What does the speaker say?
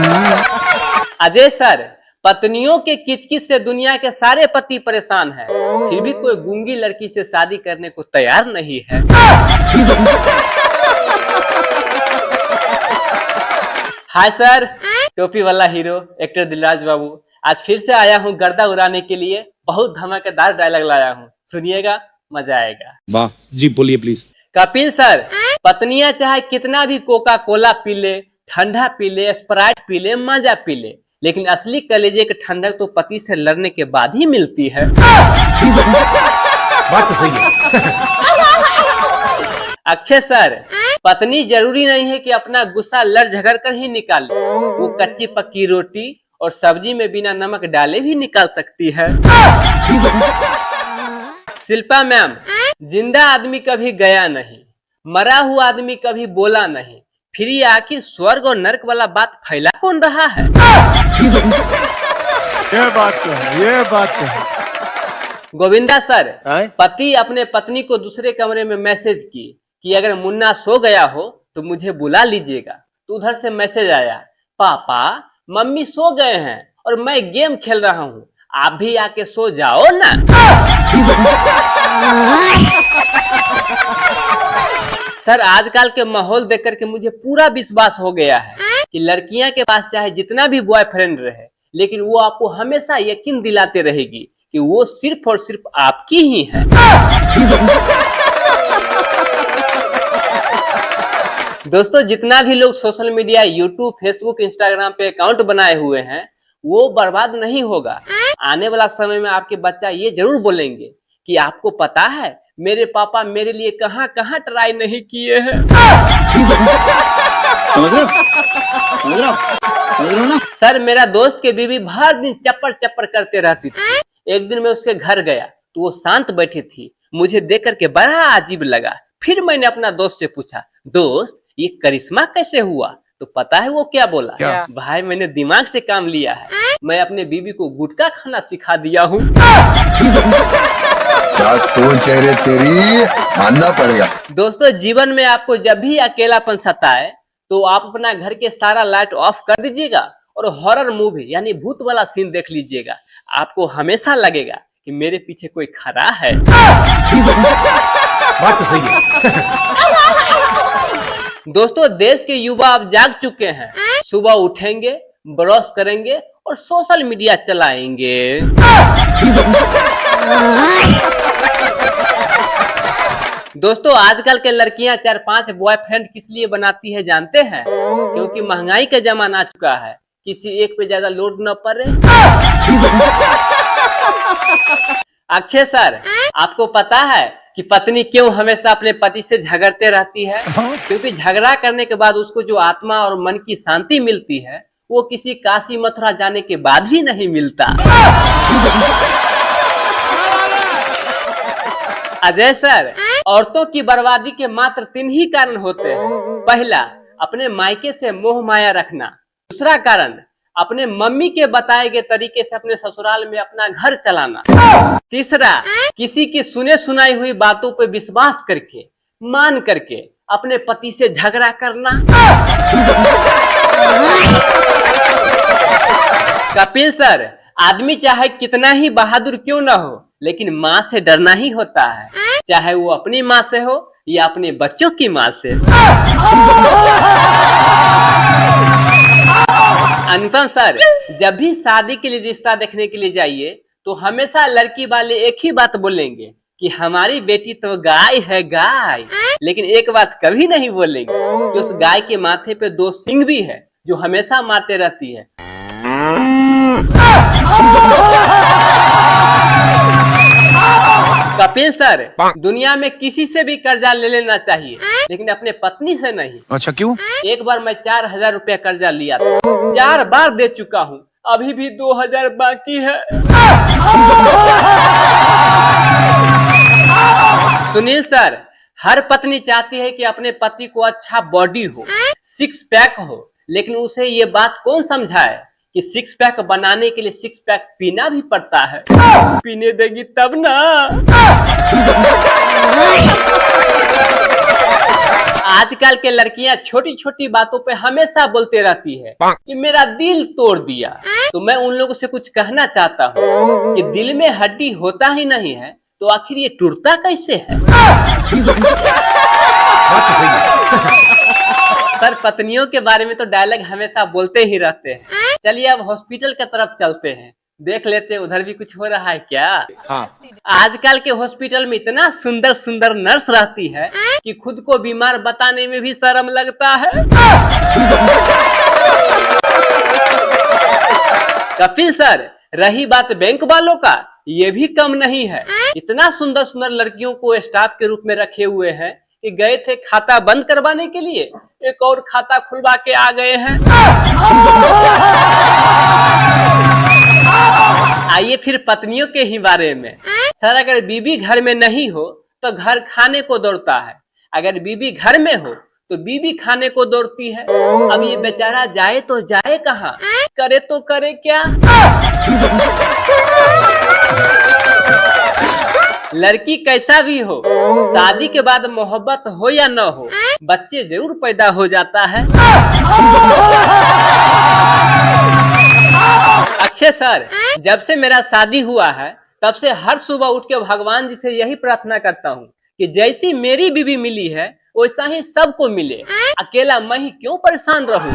Ajay sir, पत्नियों के किचकिच से दुनिया के सारे पति परेशान हैं, फिर भी कोई गूंगी लड़की से शादी करने को तैयार नहीं है। हाय सर, टोपी वाला हीरो एक्टर दिलराज बाबू, आज फिर से आया हूँ गर्दा उड़ाने के लिए। बहुत धमाकेदार डायलॉग लाया हूँ, सुनिएगा, मजा आएगा। वाह जी, बोलिए प्लीज। कपिल सर, पत्नियां चाहे कितना भी कोका कोला पी ले, ठंडा पी ले, स्प्राइट पी ले, मजा पी ले, लेकिन असली कलेजे की ठंडक तो पति से लड़ने के बाद ही मिलती है। बात तो सही है। अक्षय सर, पत्नी जरूरी नहीं है कि अपना गुस्सा लड़ झगड़ कर ही निकाले, वो कच्ची पक्की रोटी और सब्जी में बिना नमक डाले भी निकाल सकती है। शिल्पा मैम, जिंदा आदमी कभी गया नहीं, मरा हुआ आदमी कभी बोला नहीं, फिर ये आखिर स्वर्ग और नर्क वाला बात फैला कौन रहा है? ये बात तो है, ये बात तो है। गोविंदा सर, पति अपने पत्नी को दूसरे कमरे में मैसेज की कि अगर मुन्ना सो गया हो तो मुझे बुला लीजिएगा। तो उधर से मैसेज आया, पापा मम्मी सो गए हैं और मैं गेम खेल रहा हूँ, आप भी आके सो जाओ ना। सर, आजकल के माहौल देख करके मुझे पूरा विश्वास हो गया है कि लड़कियां के पास चाहे जितना भी बॉयफ्रेंड रहे, लेकिन वो आपको हमेशा यकीन दिलाते रहेगी कि वो सिर्फ और सिर्फ आपकी ही है। दोस्तों, जितना भी लोग social media, YouTube, Facebook, Instagram पे अकाउंट बनाए हुए हैं, वो बर्बाद नहीं होगा। आने वाला समय में आपके बच्चा ये जरूर बोलेंगे कि आपको पता है मेरे पापा मेरे लिए कहाँ कहाँ ट्राई नहीं किए हैं। समझ रहे हो ना? सर, मेरा दोस्त के बीवी भर दिन चप्पड़ चप्पड़ करते रहती थी। एक दिन मैं उसके घर गया तो वो शांत बैठी थी, मुझे देख करके बड़ा अजीब लगा। फिर मैंने अपना दोस्त से पूछा, दोस्त ये करिश्मा कैसे हुआ? तो पता है वो क्या बोला? क्या? भाई, मैंने दिमाग से काम लिया है, मैं अपने बीवी को गुटखा खाना सिखा दिया हूँ। क्या सोच है रे तेरी, मानना पड़ेगा। दोस्तों, जीवन में आपको जब भी अकेलापन सताए तो आप अपना घर के सारा लाइट ऑफ कर दीजिएगा और हॉरर मूवी यानी भूत वाला सीन देख लीजिएगा। आपको हमेशा लगेगा कि मेरे पीछे कोई खड़ा है। बात तो सही है। दोस्तों, देश के युवा अब जाग चुके हैं, सुबह उठेंगे, ब्रश करेंगे और सोशल मीडिया चलाएंगे। दोस्तों, आजकल के लड़कियां 4-5 बॉयफ्रेंड किस लिए बनाती है जानते हैं? क्योंकि महंगाई का जमाना आ चुका है, किसी एक पे ज्यादा लोड न पड़े। अक्षय सर, आपको पता है कि पत्नी क्यों हमेशा अपने पति से झगड़ते रहती है? क्योंकि झगड़ा करने के बाद उसको जो आत्मा और मन की शांति मिलती है, वो किसी काशी मथुरा जाने के बाद ही नहीं मिलता। अजय सर, औरतों की बर्बादी के मात्र 3 ही कारण होते हैं। पहला, अपने मायके से मोह माया रखना। दूसरा कारण, अपने मम्मी के बताए गए तरीके से अपने ससुराल में अपना घर चलाना। तीसरा, किसी की सुने सुनाई हुई बातों पर विश्वास करके, मान करके अपने पति से झगड़ा करना। कपिल सर, आदमी चाहे कितना ही बहादुर क्यों न हो, लेकिन माँ से डरना ही होता है, चाहे वो अपनी माँ से हो या अपने बच्चों की माँ से। अनुपम सर, जब भी शादी के लिए रिश्ता देखने के लिए जाइए तो हमेशा लड़की वाले एक ही बात बोलेंगे कि हमारी बेटी तो गाय है गाय, लेकिन एक बात कभी नहीं बोलेंगे कि उस गाय के माथे पे 2 सींग भी है जो हमेशा मारते रहती है। कपिल सर, दुनिया में किसी से भी कर्जा ले लेना चाहिए, लेकिन अपने पत्नी से नहीं। अच्छा, क्यों? एक बार मैं 4000 रुपया कर्जा लिया था, 4 बार दे चुका हूँ, अभी भी 2000 बाकी है। सुनील सर, हर पत्नी चाहती है कि अपने पति को अच्छा बॉडी हो, 6 पैक हो, लेकिन उसे ये बात कौन समझाए कि 6 पैक बनाने के लिए 6 पैक पीना भी पड़ता है। पीने देगी तब ना। आजकल के लड़कियां छोटी छोटी बातों पे हमेशा बोलते रहती है कि मेरा दिल तोड़ दिया। तो मैं उन लोगों से कुछ कहना चाहता हूँ कि दिल में हड्डी होता ही नहीं है तो आखिर ये टूटता कैसे है। सर पत्नियों के बारे में तो डायलॉग हमेशा बोलते ही रहते हैं। चलिए अब हॉस्पिटल की तरफ चलते हैं, देख लेते हैं उधर भी कुछ हो रहा है क्या। हाँ। आजकल के हॉस्पिटल में इतना सुंदर सुंदर नर्स रहती है कि खुद को बीमार बताने में भी शर्म लगता है। कपिल सर, रही बात बैंक वालों का, ये भी कम नहीं है। इतना सुंदर सुंदर लड़कियों को स्टाफ के रूप में रखे हुए हैं कि गए थे खाता बंद करवाने के लिए, एक और खाता खुलवा के आ गए हैं। आइए फिर पत्नियों के ही बारे में। सर अगर बीबी घर में नहीं हो तो घर खाने को दौड़ता है, अगर बीबी घर में हो तो बीबी खाने को दौड़ती है। अब ये बेचारा जाए तो जाए कहाँ, करे तो करे क्या। लड़की कैसा भी हो, शादी के बाद मोहब्बत हो या न हो, बच्चे जरूर पैदा हो जाता है। अक्षय सर, जब से मेरा शादी हुआ है तब से हर सुबह उठ के भगवान जी से यही प्रार्थना करता हूँ कि जैसी मेरी बीवी मिली है वैसा ही सबको मिले, अकेला मैं ही क्यों परेशान रहूं।